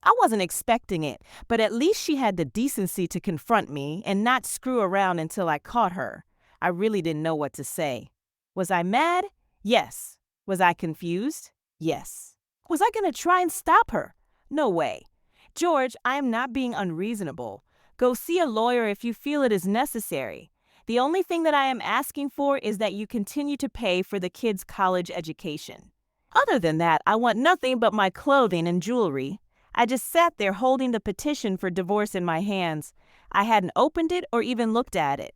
I wasn't expecting it, but at least she had the decency to confront me and not screw around until I caught her. I really didn't know what to say. Was I mad? Yes. Was I confused? Yes. Was I going to try and stop her? No way. George, I am not being unreasonable. Go see a lawyer if you feel it is necessary. The only thing that I am asking for is that you continue to pay for the kids' college education. Other than that, I want nothing but my clothing and jewelry. I just sat there holding the petition for divorce in my hands. I hadn't opened it or even looked at it.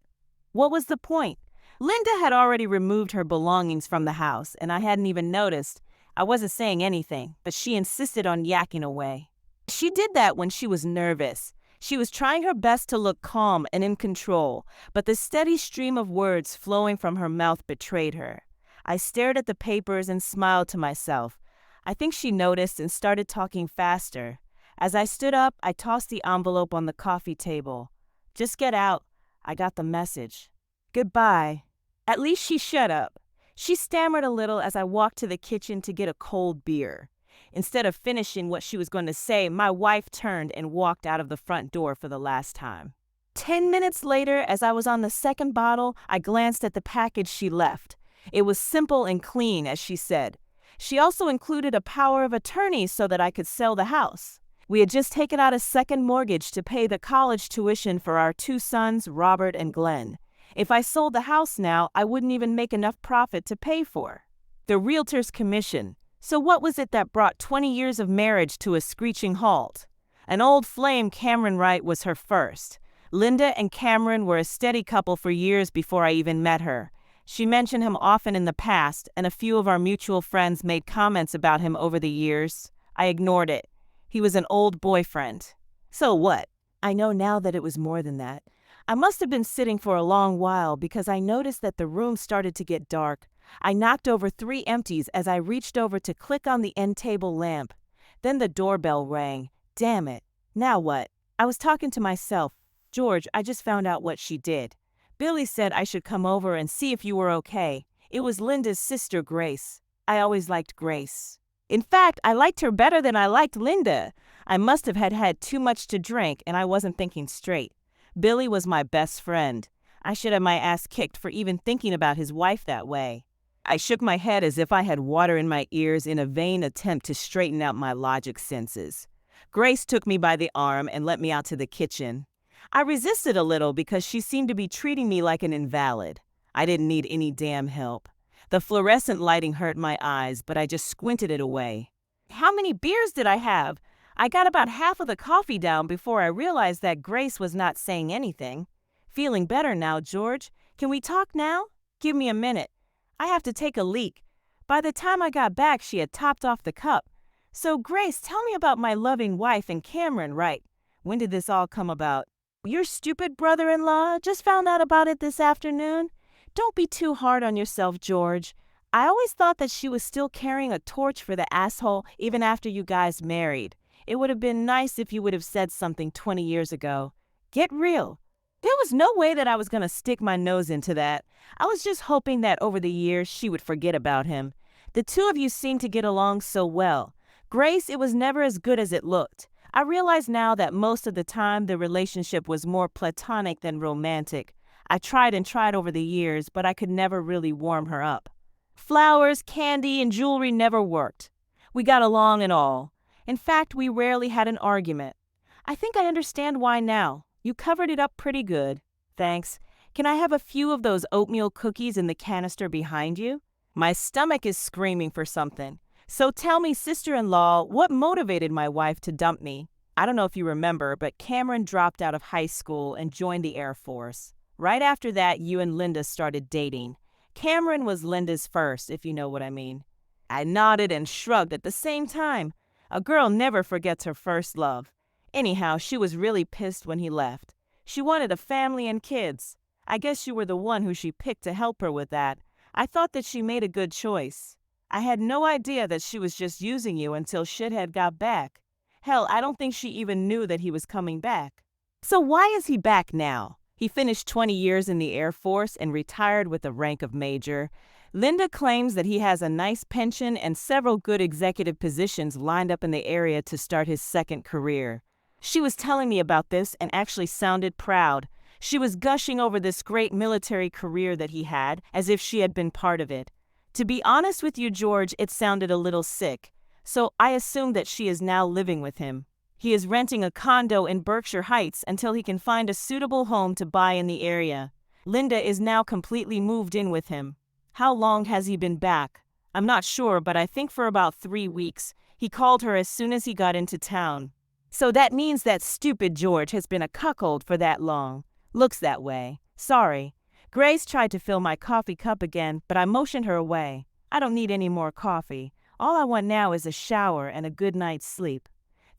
What was the point? Linda had already removed her belongings from the house, and I hadn't even noticed. I wasn't saying anything, but she insisted on yakking away. She did that when she was nervous. She was trying her best to look calm and in control, but the steady stream of words flowing from her mouth betrayed her. I stared at the papers and smiled to myself. I think she noticed and started talking faster. As I stood up, I tossed the envelope on the coffee table. Just get out. I got the message. Goodbye. At least she shut up. She stammered a little as I walked to the kitchen to get a cold beer. Instead of finishing what she was going to say, my wife turned and walked out of the front door for the last time. 10 minutes later, as I was on the second bottle, I glanced at the package she left. It was simple and clean, as she said. She also included a power of attorney so that I could sell the house. We had just taken out a second mortgage to pay the college tuition for our 2 sons, Robert and Glenn. If I sold the house now, I wouldn't even make enough profit to pay for the realtor's commission. So what was it that brought 20 years of marriage to a screeching halt? An old flame, Cameron Wright, was her first. Linda and Cameron were a steady couple for years before I even met her. She mentioned him often in the past, and a few of our mutual friends made comments about him over the years. I ignored it. He was an old boyfriend. So what? I know now that it was more than that. I must have been sitting for a long while because I noticed that the room started to get dark. I knocked over 3 empties as I reached over to click on the end table lamp. Then the doorbell rang. Damn it. Now what? I was talking to myself. George, I just found out what she did. Billy said I should come over and see if you were okay. It was Linda's sister, Grace. I always liked Grace. In fact, I liked her better than I liked Linda. I must have had too much to drink and I wasn't thinking straight. Billy was my best friend. I should have my ass kicked for even thinking about his wife that way. I shook my head as if I had water in my ears in a vain attempt to straighten out my logic senses. Grace took me by the arm and let me out to the kitchen. I resisted a little because she seemed to be treating me like an invalid. I didn't need any damn help. The fluorescent lighting hurt my eyes, but I just squinted it away. How many beers did I have? I got about half of the coffee down before I realized that Grace was not saying anything. Feeling better now, George. Can we talk now? Give me a minute. I have to take a leak. By the time I got back, she had topped off the cup. So, Grace, tell me about my loving wife and Cameron Wright. When did this all come about? Your stupid brother-in-law just found out about it this afternoon? Don't be too hard on yourself, George. I always thought that she was still carrying a torch for the asshole even after you guys married. It would have been nice if you would have said something 20 years ago. Get real. There was no way that I was going to stick my nose into that. I was just hoping that over the years she would forget about him. The two of you seemed to get along so well. Grace, it was never as good as it looked. I realize now that most of the time the relationship was more platonic than romantic. I tried and tried over the years, but I could never really warm her up. Flowers, candy, and jewelry never worked. We got along and all. In fact, we rarely had an argument. I think I understand why now. You covered it up pretty good. Thanks. Can I have a few of those oatmeal cookies in the canister behind you? My stomach is screaming for something. So tell me, sister-in-law, what motivated my wife to dump me? I don't know if you remember, but Cameron dropped out of high school and joined the Air Force. Right after that, you and Linda started dating. Cameron was Linda's first, if you know what I mean. I nodded and shrugged at the same time. A girl never forgets her first love. Anyhow, she was really pissed when he left. She wanted a family and kids. I guess you were the one who she picked to help her with that. I thought that she made a good choice. I had no idea that she was just using you until shithead got back. Hell, I don't think she even knew that he was coming back. So why is he back now? He finished 20 years in the Air Force and retired with the rank of major. Linda claims that he has a nice pension and several good executive positions lined up in the area to start his second career. She was telling me about this and actually sounded proud. She was gushing over this great military career that he had, as if she had been part of it. To be honest with you, George, it sounded a little sick. So I assume that she is now living with him. He is renting a condo in Berkshire Heights until he can find a suitable home to buy in the area. Linda is now completely moved in with him. How long has he been back? I'm not sure, but I think for about 3 weeks. He called her as soon as he got into town. So that means that stupid George has been a cuckold for that long. Looks that way. Sorry. Grace tried to fill my coffee cup again, but I motioned her away. I don't need any more coffee. All I want now is a shower and a good night's sleep.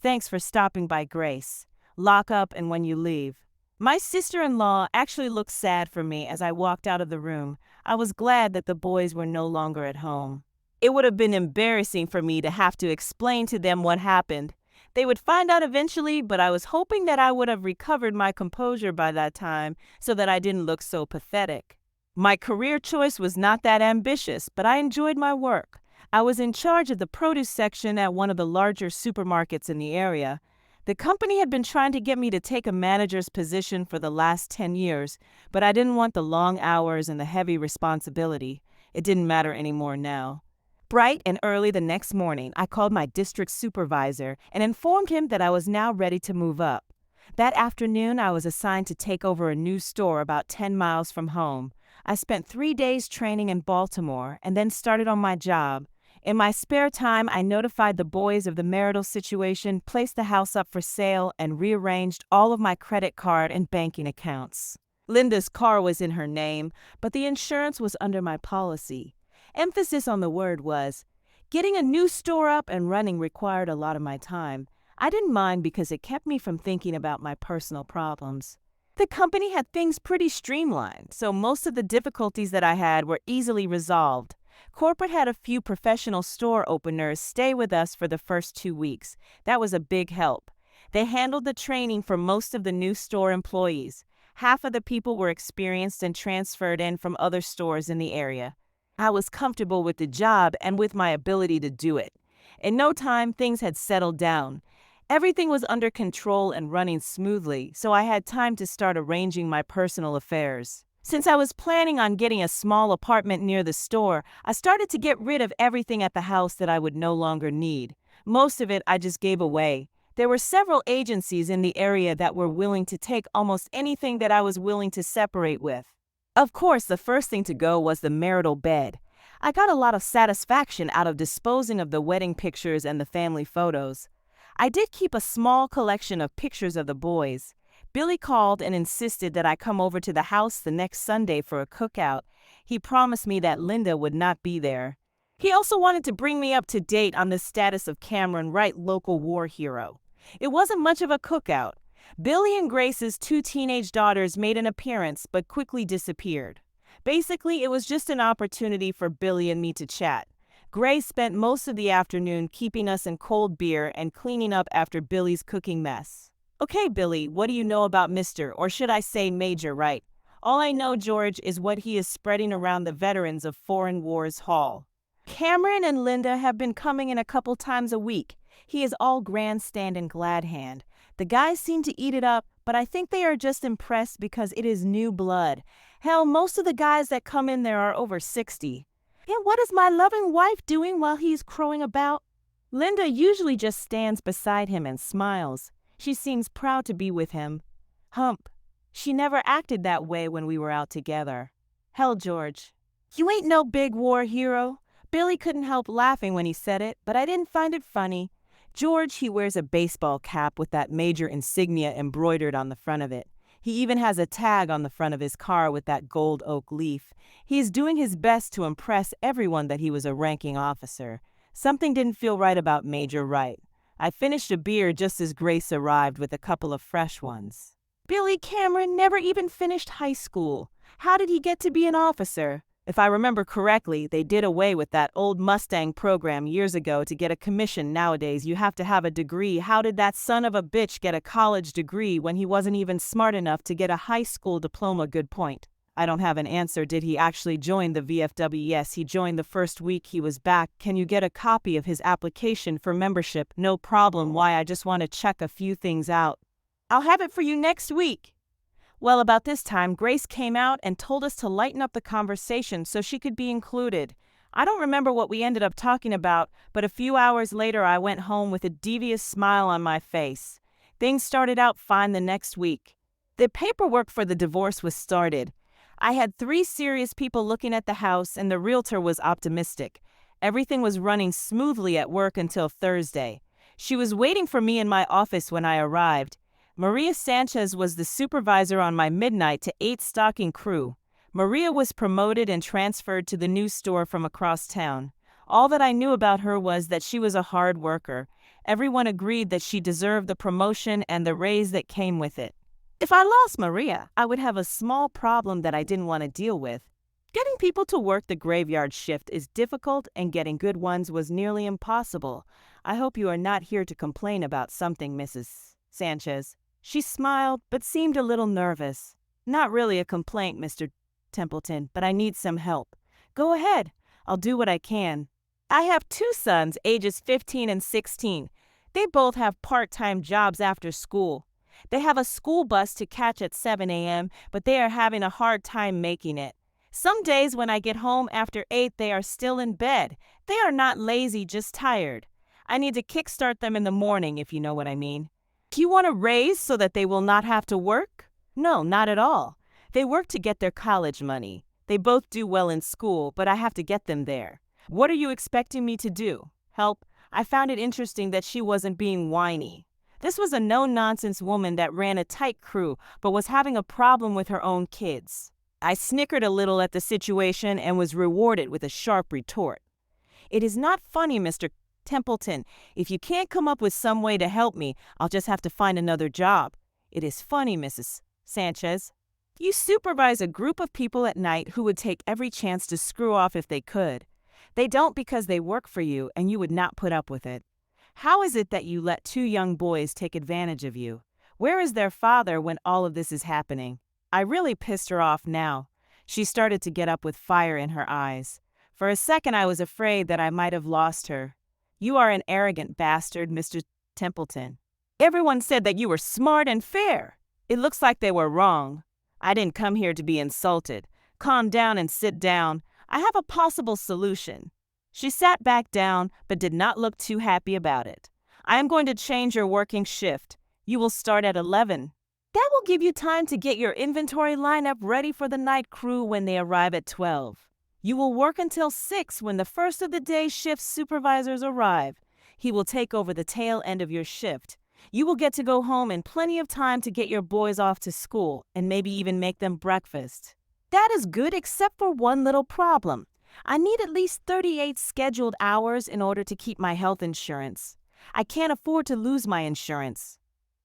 Thanks for stopping by, Grace. Lock up and when you leave. My sister-in-law actually looked sad for me as I walked out of the room. I was glad that the boys were no longer at home. It would have been embarrassing for me to have to explain to them what happened. They would find out eventually, but I was hoping that I would have recovered my composure by that time so that I didn't look so pathetic. My career choice was not that ambitious, but I enjoyed my work. I was in charge of the produce section at one of the larger supermarkets in the area. The company had been trying to get me to take a manager's position for the last 10 years, but I didn't want the long hours and the heavy responsibility. It didn't matter anymore now. Bright and early the next morning, I called my district supervisor and informed him that I was now ready to move up. That afternoon, I was assigned to take over a new store about 10 miles from home. I spent 3 days training in Baltimore and then started on my job. In my spare time, I notified the boys of the marital situation, placed the house up for sale, and rearranged all of my credit card and banking accounts. Linda's car was in her name, but the insurance was under my policy. Emphasis on the word was. Getting a new store up and running required a lot of my time. I didn't mind because it kept me from thinking about my personal problems. The company had things pretty streamlined, so most of the difficulties that I had were easily resolved. Corporate had a few professional store openers stay with us for the first 2 weeks. That was a big help. They handled the training for most of the new store employees. Half of the people were experienced and transferred in from other stores in the area. I was comfortable with the job and with my ability to do it. In no time, things had settled down. Everything was under control and running smoothly, so I had time to start arranging my personal affairs. Since I was planning on getting a small apartment near the store, I started to get rid of everything at the house that I would no longer need. Most of it I just gave away. There were several agencies in the area that were willing to take almost anything that I was willing to separate with. Of course, the first thing to go was the marital bed. I got a lot of satisfaction out of disposing of the wedding pictures and the family photos. I did keep a small collection of pictures of the boys. Billy called and insisted that I come over to the house the next Sunday for a cookout. He promised me that Linda would not be there. He also wanted to bring me up to date on the status of Cameron Wright, local war hero. It wasn't much of a cookout. Billy and Grace's 2 teenage daughters made an appearance but quickly disappeared. Basically, it was just an opportunity for Billy and me to chat. Grace spent most of the afternoon keeping us in cold beer and cleaning up after Billy's cooking mess. Okay, Billy, what do you know about Mr., or should I say Major Wright? All I know, George, is what he is spreading around the veterans of foreign wars hall. Cameron and Linda have been coming in a couple times a week. He is all grandstand and glad hand. The guys seem to eat it up, but I think they are just impressed because it is new blood. Hell, most of the guys that come in there are over 60. And what is my loving wife doing while he's crowing about? Linda usually just stands beside him and smiles. She seems proud to be with him. Hump. She never acted that way when we were out together. Hell, George. You ain't no big war hero. Billy couldn't help laughing when he said it, but I didn't find it funny. George, he wears a baseball cap with that major insignia embroidered on the front of it. He even has a tag on the front of his car with that gold oak leaf. He is doing his best to impress everyone that he was a ranking officer. Something didn't feel right about Major Wright. I finished a beer just as Grace arrived with a couple of fresh ones. Billy Cameron never even finished high school. How did he get to be an officer? If I remember correctly, they did away with that old Mustang program years ago to get a commission. Nowadays, you have to have a degree. How did that son of a bitch get a college degree when he wasn't even smart enough to get a high school diploma? Good point. I don't have an answer. Did he actually join the VFW? Yes, he joined the first week he was back. Can you get a copy of his application for membership? No problem. Why? I just want to check a few things out. I'll have it for you next week. Well, about this time, Grace came out and told us to lighten up the conversation so she could be included. I don't remember what we ended up talking about, but a few hours later I went home with a devious smile on my face. Things started out fine the next week. The paperwork for the divorce was started. I had 3 serious people looking at the house, and the realtor was optimistic. Everything was running smoothly at work until Thursday. She was waiting for me in my office when I arrived. Maria Sanchez was the supervisor on my midnight to 8 stocking crew. Maria was promoted and transferred to the new store from across town. All that I knew about her was that she was a hard worker. Everyone agreed that she deserved the promotion and the raise that came with it. If I lost Maria, I would have a small problem that I didn't want to deal with. Getting people to work the graveyard shift is difficult, and getting good ones was nearly impossible. I hope you are not here to complain about something, Mrs. Sanchez. She smiled, but seemed a little nervous. Not really a complaint, Mr. Templeton, but I need some help. Go ahead. I'll do what I can. I have 2 sons, ages 15 and 16. They both have part-time jobs after school. They have a school bus to catch at 7 a.m., but they are having a hard time making it. Some days when I get home after 8, they are still in bed. They are not lazy, just tired. I need to kickstart them in the morning, if you know what I mean. Do you want a raise so that they will not have to work? No, not at all. They work to get their college money. They both do well in school, but I have to get them there. What are you expecting me to do? Help? I found it interesting that she wasn't being whiny. This was a no-nonsense woman that ran a tight crew, but was having a problem with her own kids. I snickered a little at the situation and was rewarded with a sharp retort. It is not funny, Mr. Templeton. If you can't come up with some way to help me, I'll just have to find another job. It is funny, Mrs. Sanchez. You supervise a group of people at night who would take every chance to screw off if they could. They don't because they work for you, and you would not put up with it. How is it that you let 2 young boys take advantage of you? Where is their father when all of this is happening? I really pissed her off now. She started to get up with fire in her eyes. For a second I was afraid that I might have lost her. You are an arrogant bastard, Mr. Templeton. Everyone said that you were smart and fair. It looks like they were wrong. I didn't come here to be insulted. Calm down and sit down. I have a possible solution. She sat back down, but did not look too happy about it. I am going to change your working shift. You will start at 11. That will give you time to get your inventory lineup ready for the night crew when they arrive at 12. You will work until 6 when the first of the day shift supervisors arrive. He will take over the tail end of your shift. You will get to go home in plenty of time to get your boys off to school and maybe even make them breakfast. That is good except for one little problem. I need at least 38 scheduled hours in order to keep my health insurance. I can't afford to lose my insurance.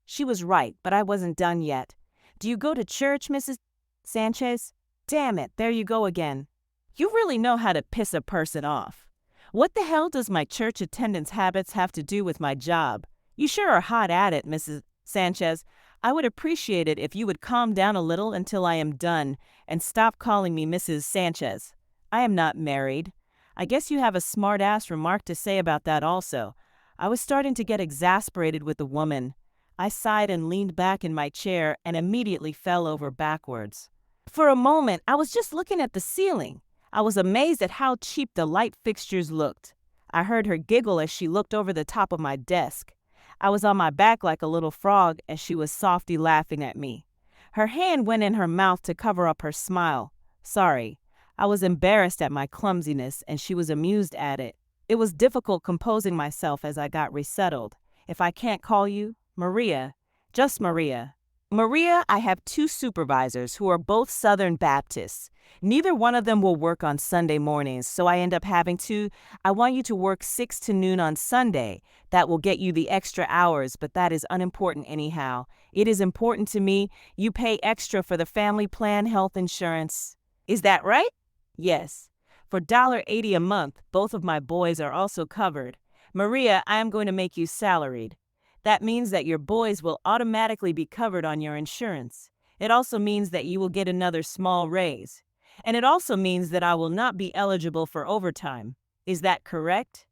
She was right, but I wasn't done yet. Do you go to church, Mrs. Sanchez? Damn it, there you go again. You really know how to piss a person off. What the hell does my church attendance habits have to do with my job? You sure are hot at it, Mrs. Sanchez. I would appreciate it if you would calm down a little until I am done and stop calling me Mrs. Sanchez. I am not married. I guess you have a smart-ass remark to say about that also. I was starting to get exasperated with the woman. I sighed and leaned back in my chair and immediately fell over backwards. For a moment, I was just looking at the ceiling. I was amazed at how cheap the light fixtures looked. I heard her giggle as she looked over the top of my desk. I was on my back like a little frog as she was softly laughing at me. Her hand went in her mouth to cover up her smile. Sorry. I was embarrassed at my clumsiness and she was amused at it. It was difficult composing myself as I got resettled. If I can't call you Maria, just Maria. Maria, I have 2 supervisors who are both Southern Baptists. Neither one of them will work on Sunday mornings, so I end up having to. I want you to work 6 to noon on Sunday. That will get you the extra hours, but that is unimportant anyhow. It is important to me. You pay extra for the family plan health insurance. Is that right? Yes. For $1.80 a month, both of my boys are also covered. Maria, I am going to make you salaried. That means that your boys will automatically be covered on your insurance. It also means that you will get another small raise. And it also means that I will not be eligible for overtime. Is that correct?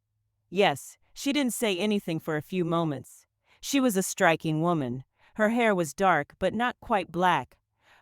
Yes, she didn't say anything for a few moments. She was a striking woman. Her hair was dark, but not quite black.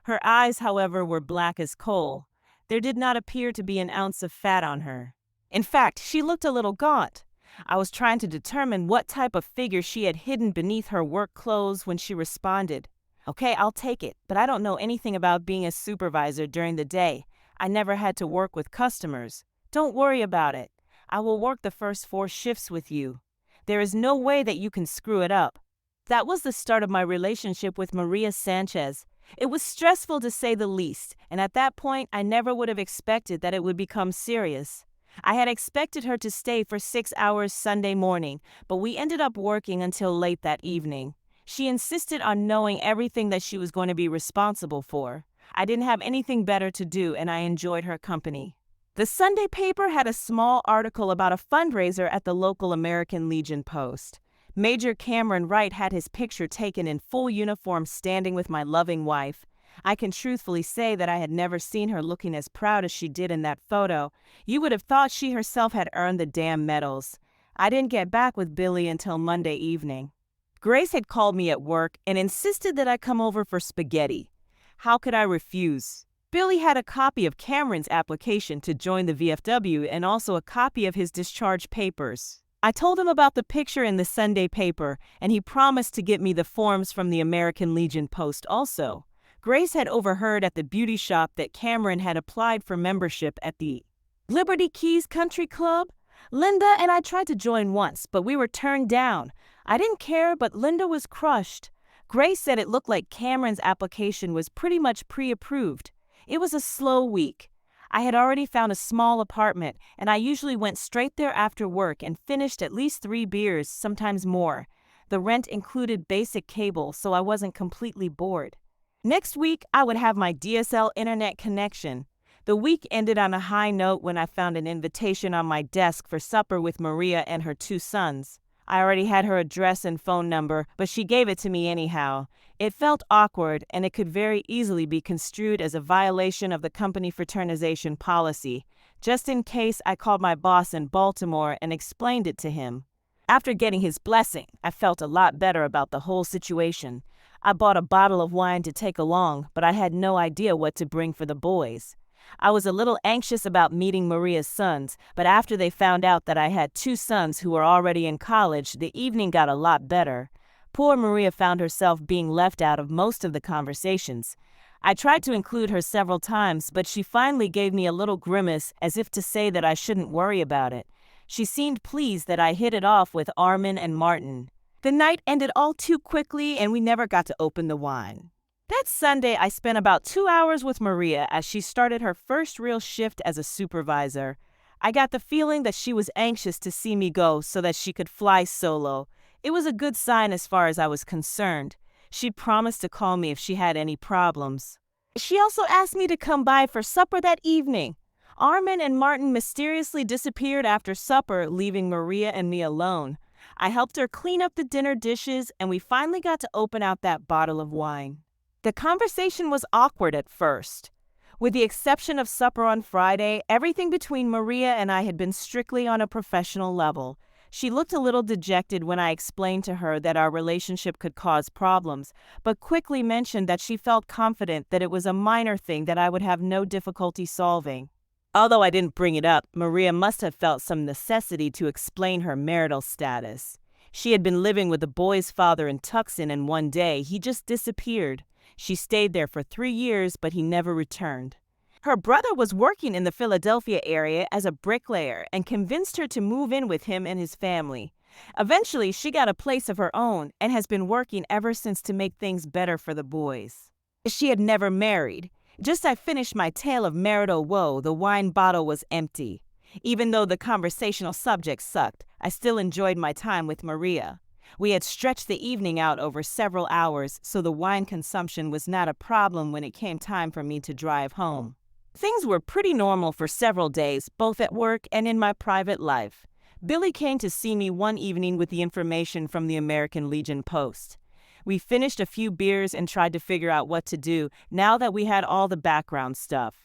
Her eyes, however, were black as coal. There did not appear to be an ounce of fat on her. In fact, she looked a little gaunt. I was trying to determine what type of figure she had hidden beneath her work clothes when she responded. Okay, I'll take it, but I don't know anything about being a supervisor during the day. I never had to work with customers. Don't worry about it. I will work the first 4 shifts with you. There is no way that you can screw it up. That was the start of my relationship with Maria Sanchez. It was stressful to say the least, and at that point I never would have expected that it would become serious. I had expected her to stay for 6 hours Sunday morning, but we ended up working until late that evening. She insisted on knowing everything that she was going to be responsible for. I didn't have anything better to do, and I enjoyed her company. The Sunday paper had a small article about a fundraiser at the local American Legion post. Major Cameron Wright had his picture taken in full uniform standing with my loving wife. I can truthfully say that I had never seen her looking as proud as she did in that photo. You would have thought she herself had earned the damn medals. I didn't get back with Billy until Monday evening. Grace had called me at work and insisted that I come over for spaghetti. How could I refuse? Billy had a copy of Cameron's application to join the VFW and also a copy of his discharge papers. I told him about the picture in the Sunday paper, and he promised to get me the forms from the American Legion post also. Grace had overheard at the beauty shop that Cameron had applied for membership at the Liberty Keys Country Club. Linda and I tried to join once, but we were turned down. I didn't care, but Linda was crushed. Grace said it looked like Cameron's application was pretty much pre-approved. It was a slow week. I had already found a small apartment, and I usually went straight there after work and finished at least 3 beers, sometimes more. The rent included basic cable, so I wasn't completely bored. Next week, I would have my DSL internet connection. The week ended on a high note when I found an invitation on my desk for supper with Maria and her 2 sons. I already had her address and phone number, but she gave it to me anyhow. It felt awkward, and it could very easily be construed as a violation of the company fraternization policy. Just in case, I called my boss in Baltimore and explained it to him. After getting his blessing, I felt a lot better about the whole situation. I bought a bottle of wine to take along, but I had no idea what to bring for the boys. I was a little anxious about meeting Maria's sons, but after they found out that I had 2 sons who were already in college, the evening got a lot better. Poor Maria found herself being left out of most of the conversations. I tried to include her several times, but she finally gave me a little grimace as if to say that I shouldn't worry about it. She seemed pleased that I hit it off with Armin and Martin. The night ended all too quickly, and we never got to open the wine. That Sunday, I spent about 2 hours with Maria as she started her first real shift as a supervisor. I got the feeling that she was anxious to see me go so that she could fly solo. It was a good sign as far as I was concerned. She promised to call me if she had any problems. She also asked me to come by for supper that evening. Armin and Martin mysteriously disappeared after supper, leaving Maria and me alone. I helped her clean up the dinner dishes, and we finally got to open out that bottle of wine. The conversation was awkward at first. With the exception of supper on Friday, everything between Maria and I had been strictly on a professional level. She looked a little dejected when I explained to her that our relationship could cause problems, but quickly mentioned that she felt confident that it was a minor thing that I would have no difficulty solving. Although I didn't bring it up, Maria must have felt some necessity to explain her marital status. She had been living with the boy's father in Tucson, and one day he just disappeared. She stayed there for 3 years, but he never returned. Her brother was working in the Philadelphia area as a bricklayer and convinced her to move in with him and his family. Eventually, she got a place of her own and has been working ever since to make things better for the boys. She had never married. Just as I finished my tale of marital woe, the wine bottle was empty. Even though the conversational subject sucked, I still enjoyed my time with Maria. We had stretched the evening out over several hours, so the wine consumption was not a problem when it came time for me to drive home. Things were pretty normal for several days, both at work and in my private life. Billy came to see me one evening with the information from the American Legion post. We finished a few beers and tried to figure out what to do now that we had all the background stuff.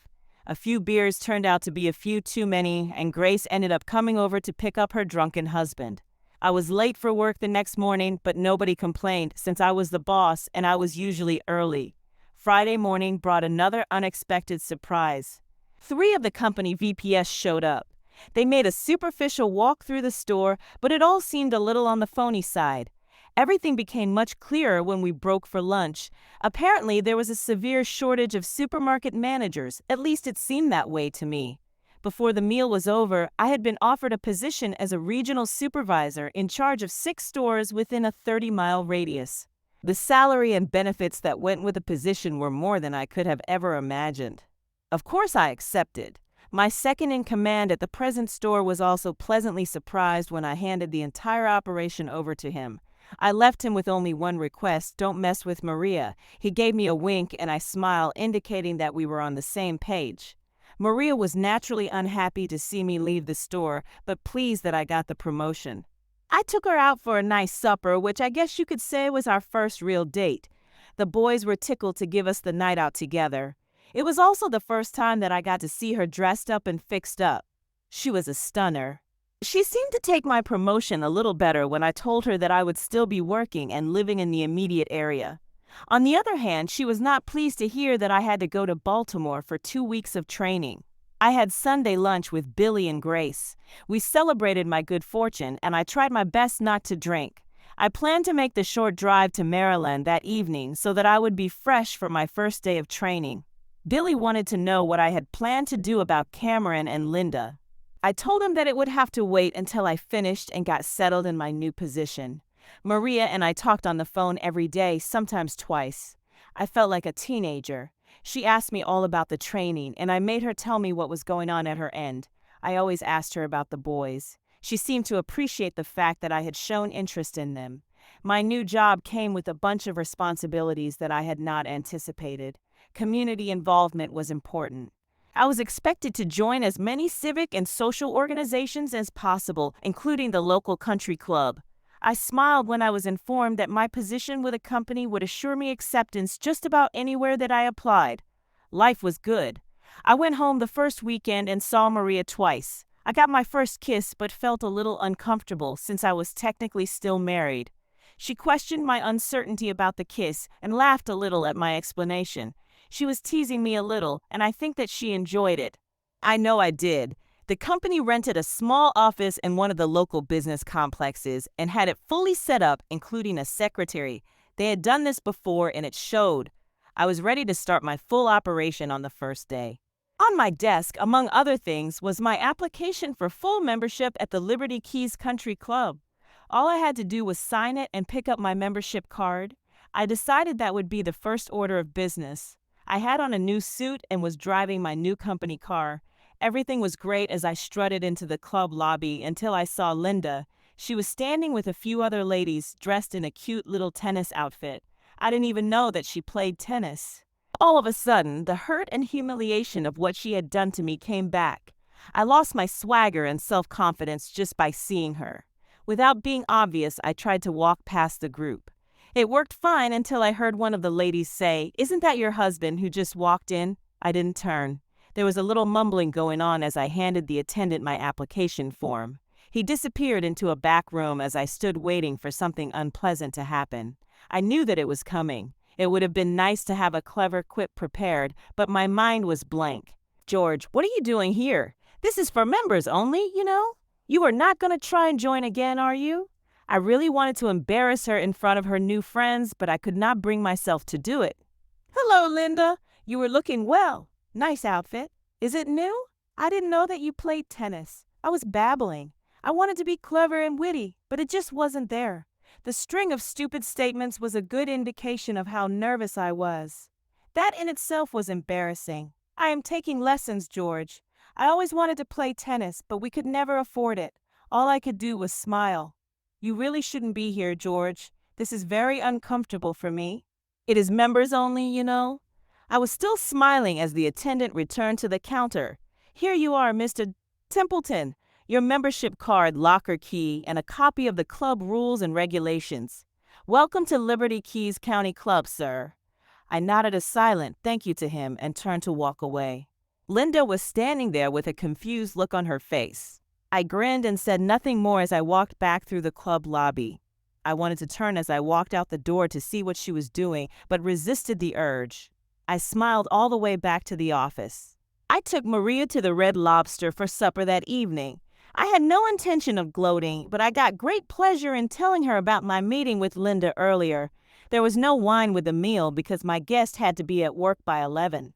A few beers turned out to be a few too many, and Grace ended up coming over to pick up her drunken husband. I was late for work the next morning, but nobody complained since I was the boss and I was usually early. Friday morning brought another unexpected surprise. 3 of the company VPS showed up. They made a superficial walk through the store, but it all seemed a little on the phony side. Everything became much clearer when we broke for lunch. Apparently, there was a severe shortage of supermarket managers, at least it seemed that way to me. Before the meal was over, I had been offered a position as a regional supervisor in charge of 6 stores within a 30-mile radius. The salary and benefits that went with the position were more than I could have ever imagined. Of course, I accepted. My second in command at the present store was also pleasantly surprised when I handed the entire operation over to him. I left him with only one request: don't mess with Maria. He gave me a wink and I smiled, indicating that we were on the same page. Maria was naturally unhappy to see me leave the store, but pleased that I got the promotion. I took her out for a nice supper, which I guess you could say was our first real date. The boys were tickled to give us the night out together. It was also the first time that I got to see her dressed up and fixed up. She was a stunner. She seemed to take my promotion a little better when I told her that I would still be working and living in the immediate area. On the other hand, she was not pleased to hear that I had to go to Baltimore for 2 weeks of training. I had Sunday lunch with Billy and Grace. We celebrated my good fortune, and I tried my best not to drink. I planned to make the short drive to Maryland that evening so that I would be fresh for my first day of training. Billy wanted to know what I had planned to do about Cameron and Linda. I told him that it would have to wait until I finished and got settled in my new position. Maria and I talked on the phone every day, sometimes twice. I felt like a teenager. She asked me all about the training, and I made her tell me what was going on at her end. I always asked her about the boys. She seemed to appreciate the fact that I had shown interest in them. My new job came with a bunch of responsibilities that I had not anticipated. Community involvement was important. I was expected to join as many civic and social organizations as possible, including the local country club. I smiled when I was informed that my position with a company would assure me acceptance just about anywhere that I applied. Life was good. I went home the first weekend and saw Maria twice. I got my first kiss but felt a little uncomfortable since I was technically still married. She questioned my uncertainty about the kiss and laughed a little at my explanation. She was teasing me a little, and I think that she enjoyed it. I know I did. The company rented a small office in one of the local business complexes and had it fully set up, including a secretary. They had done this before, and it showed. I was ready to start my full operation on the first day. On my desk, among other things, was my application for full membership at the Liberty Keys Country Club. All I had to do was sign it and pick up my membership card. I decided that would be the first order of business. I had on a new suit and was driving my new company car. Everything was great as I strutted into the club lobby until I saw Linda. She was standing with a few other ladies dressed in a cute little tennis outfit. I didn't even know that she played tennis. All of a sudden, the hurt and humiliation of what she had done to me came back. I lost my swagger and self-confidence just by seeing her. Without being obvious, I tried to walk past the group. It worked fine until I heard one of the ladies say, "Isn't that your husband who just walked in?" I didn't turn. There was a little mumbling going on as I handed the attendant my application form. He disappeared into a back room as I stood waiting for something unpleasant to happen. I knew that it was coming. It would have been nice to have a clever quip prepared, but my mind was blank. "George, what are you doing here? This is for members only, you know. You are not going to try and join again, are you?" I really wanted to embarrass her in front of her new friends, but I could not bring myself to do it. "Hello, Linda. You were looking well. Nice outfit. Is it new? I didn't know that you played tennis." I was babbling. I wanted to be clever and witty, but it just wasn't there. The string of stupid statements was a good indication of how nervous I was. That in itself was embarrassing. "I am taking lessons, George. I always wanted to play tennis, but we could never afford it. All I could do was smile." "You really shouldn't be here, George. This is very uncomfortable for me. It is members only, you know." I was still smiling as the attendant returned to the counter. "Here you are, Mr. Templeton. Your membership card, locker key, and a copy of the club rules and regulations." "Welcome to Liberty Keys County Club, sir." I nodded a silent thank you to him and turned to walk away. Linda was standing there with a confused look on her face. I grinned and said nothing more as I walked back through the club lobby. I wanted to turn as I walked out the door to see what she was doing, but resisted the urge. I smiled all the way back to the office. I took Maria to the Red Lobster for supper that evening. I had no intention of gloating, but I got great pleasure in telling her about my meeting with Linda earlier. There was no wine with the meal because my guest had to be at work by 11.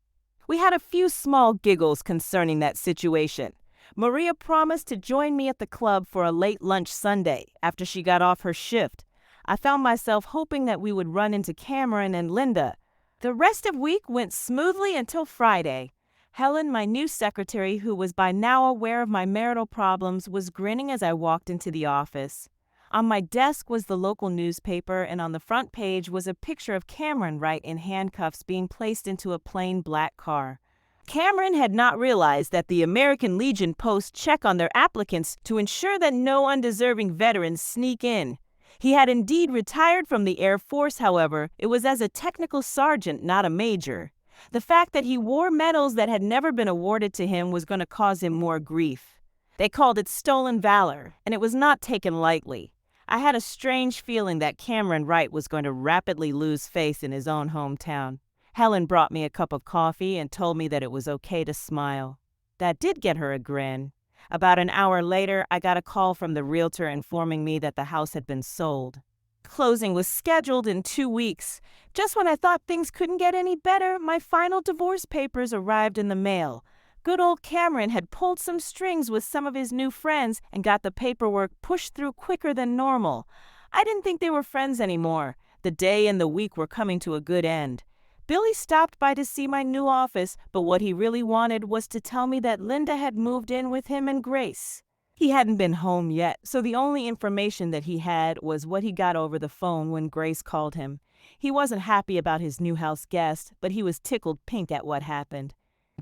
We had a few small giggles concerning that situation. Maria promised to join me at the club for a late lunch Sunday after she got off her shift. I found myself hoping that we would run into Cameron and Linda. The rest of the week went smoothly until Friday. Helen, my new secretary, who was by now aware of my marital problems, was grinning as I walked into the office. On my desk was the local newspaper, and on the front page was a picture of Cameron Wright in handcuffs being placed into a plain black car. Cameron had not realized that the American Legion posts check on their applicants to ensure that no undeserving veterans sneak in. He had indeed retired from the Air Force, however, it was as a technical sergeant, not a major. The fact that he wore medals that had never been awarded to him was going to cause him more grief. They called it stolen valor, and it was not taken lightly. I had a strange feeling that Cameron Wright was going to rapidly lose face in his own hometown. Helen brought me a cup of coffee and told me that it was okay to smile. That did get her a grin. About an hour later, I got a call from the realtor informing me that the house had been sold. Closing was scheduled in 2 weeks. Just when I thought things couldn't get any better, my final divorce papers arrived in the mail. Good old Cameron had pulled some strings with some of his new friends and got the paperwork pushed through quicker than normal. I didn't think they were friends anymore. The day and the week were coming to a good end. Billy stopped by to see my new office, but what he really wanted was to tell me that Linda had moved in with him and Grace. He hadn't been home yet, so the only information that he had was what he got over the phone when Grace called him. He wasn't happy about his new house guest, but he was tickled pink at what happened.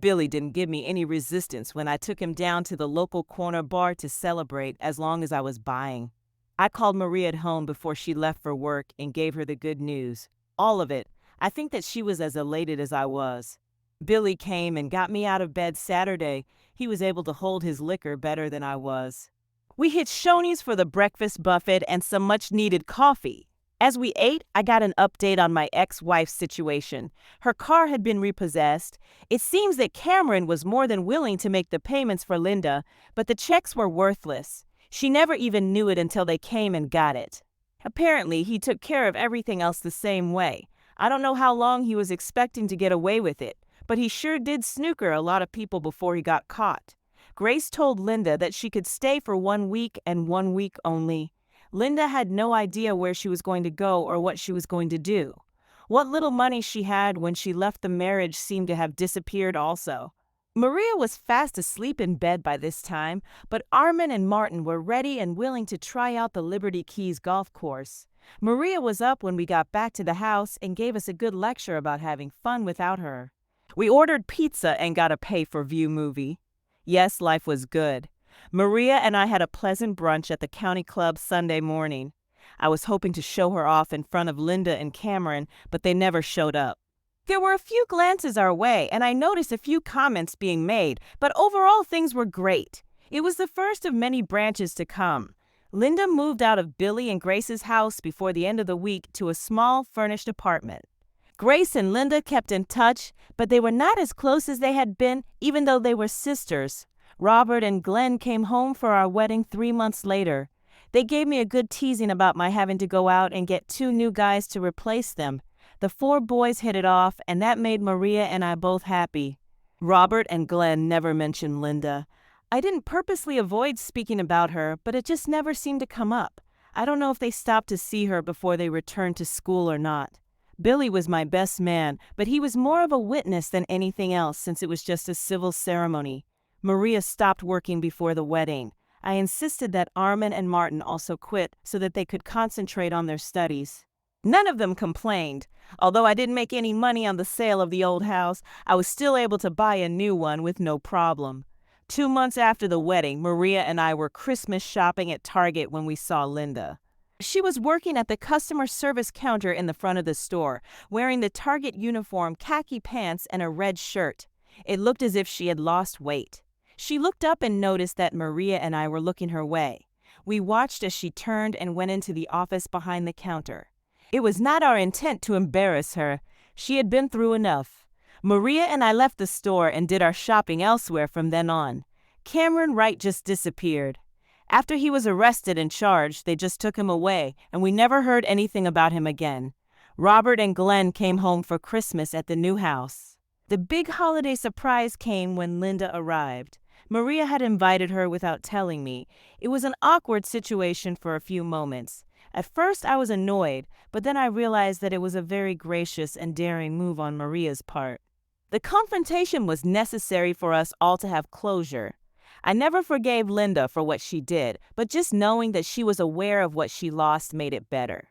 Billy didn't give me any resistance when I took him down to the local corner bar to celebrate as long as I was buying. I called Maria at home before she left for work and gave her the good news. All of it. I think that she was as elated as I was. Billy came and got me out of bed Saturday. He was able to hold his liquor better than I was. We hit Shoney's for the breakfast buffet and some much-needed coffee. As we ate, I got an update on my ex-wife's situation. Her car had been repossessed. It seems that Cameron was more than willing to make the payments for Linda, but the checks were worthless. She never even knew it until they came and got it. Apparently, he took care of everything else the same way. I don't know how long he was expecting to get away with it, but he sure did snooker a lot of people before he got caught. Grace told Linda that she could stay for 1 week and 1 week only. Linda had no idea where she was going to go or what she was going to do. What little money she had when she left the marriage seemed to have disappeared also. Maria was fast asleep in bed by this time, but Armin and Martin were ready and willing to try out the Liberty Keys golf course. Maria was up when we got back to the house and gave us a good lecture about having fun without her. We ordered pizza and got a pay-for-view movie. Yes, life was good. Maria and I had a pleasant brunch at the county club Sunday morning. I was hoping to show her off in front of Linda and Cameron, but they never showed up. There were a few glances our way, and I noticed a few comments being made, but overall things were great. It was the first of many branches to come. Linda moved out of Billy and Grace's house before the end of the week to a small, furnished apartment. Grace and Linda kept in touch, but they were not as close as they had been, even though they were sisters. Robert and Glenn came home for our wedding 3 months later. They gave me a good teasing about my having to go out and get 2 new guys to replace them. The 4 boys hit it off, and that made Maria and I both happy. Robert and Glenn never mentioned Linda. I didn't purposely avoid speaking about her, but it just never seemed to come up. I don't know if they stopped to see her before they returned to school or not. Billy was my best man, but he was more of a witness than anything else since it was just a civil ceremony. Maria stopped working before the wedding. I insisted that Armin and Martin also quit so that they could concentrate on their studies. None of them complained. Although I didn't make any money on the sale of the old house, I was still able to buy a new one with no problem. 2 months after the wedding, Maria and I were Christmas shopping at Target when we saw Linda. She was working at the customer service counter in the front of the store, wearing the Target uniform, khaki pants, and a red shirt. It looked as if she had lost weight. She looked up and noticed that Maria and I were looking her way. We watched as she turned and went into the office behind the counter. It was not our intent to embarrass her. She had been through enough. Maria and I left the store and did our shopping elsewhere from then on. Cameron Wright just disappeared. After he was arrested and charged, they just took him away, and we never heard anything about him again. Robert and Glenn came home for Christmas at the new house. The big holiday surprise came when Linda arrived. Maria had invited her without telling me. It was an awkward situation for a few moments. At first I was annoyed, but then I realized that it was a very gracious and daring move on Maria's part. The confrontation was necessary for us all to have closure. I never forgave Linda for what she did, but just knowing that she was aware of what she lost made it better.